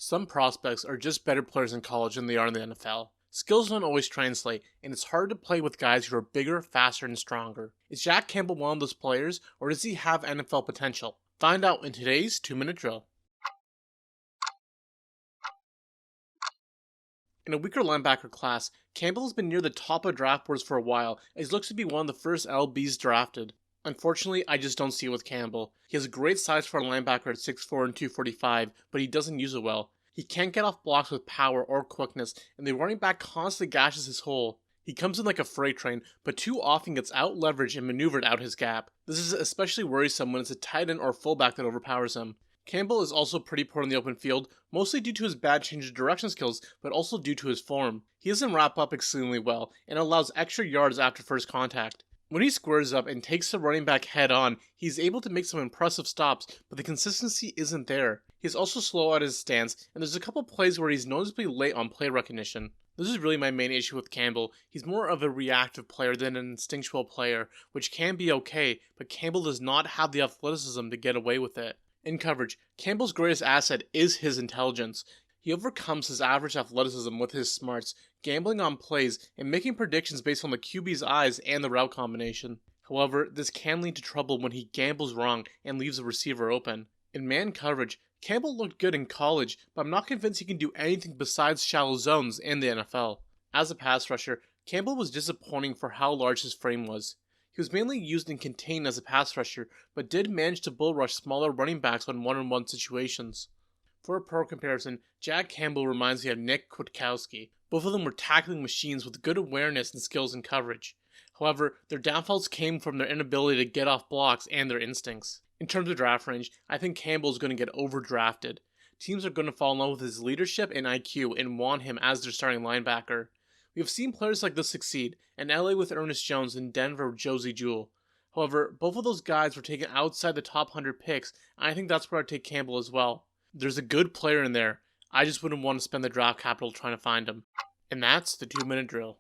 Some prospects are just better players in college than they are in the NFL. Skills don't always translate, and it's hard to play with guys who are bigger, faster, and stronger. Is Jack Campbell one of those players, or does he have NFL potential? Find out in today's 2-minute drill. In a weaker linebacker class, Campbell has been near the top of draft boards for a while, as he looks to be one of the first LBs drafted. Unfortunately, I just don't see it with Campbell. He has great size for a linebacker at 6'4 and 245, but he doesn't use it well. He can't get off blocks with power or quickness, and the running back constantly gashes his hole. He comes in like a freight train, but too often gets out-leveraged and maneuvered out his gap. This is especially worrisome when it's a tight end or fullback that overpowers him. Campbell is also pretty poor in the open field, mostly due to his bad change of direction skills, but also due to his form. He doesn't wrap up exceedingly well, and allows extra yards after first contact. When he squares up and takes the running back head on, he's able to make some impressive stops, but the consistency isn't there. He's also slow at his stance, and there's a couple plays where he's noticeably late on play recognition. This is really my main issue with Campbell. He's more of a reactive player than an instinctual player, which can be okay, but Campbell does not have the athleticism to get away with it. In coverage, Campbell's greatest asset is his intelligence. He overcomes his average athleticism with his smarts, gambling on plays, and making predictions based on the QB's eyes and the route combination. However, this can lead to trouble when he gambles wrong and leaves the receiver open. In man coverage, Campbell looked good in college, but I'm not convinced he can do anything besides shallow zones in the NFL. As a pass rusher, Campbell was disappointing for how large his frame was. He was mainly used and contained as a pass rusher, but did manage to bull rush smaller running backs on one-on-one situations. For a pro comparison, Jack Campbell reminds me of Nick Kwiatkowski. Both of them were tackling machines with good awareness and skills in coverage. However, their downfalls came from their inability to get off blocks and their instincts. In terms of draft range, I think Campbell is going to get overdrafted. Teams are going to fall in love with his leadership and IQ and want him as their starting linebacker. We have seen players like this succeed, in LA with Ernest Jones and Denver with Josie Jewell. However, both of those guys were taken outside the top 100 picks, and I think that's where I'd take Campbell as well. There's a good player in there. I just wouldn't want to spend the draft capital trying to find him. And that's the 2-minute drill.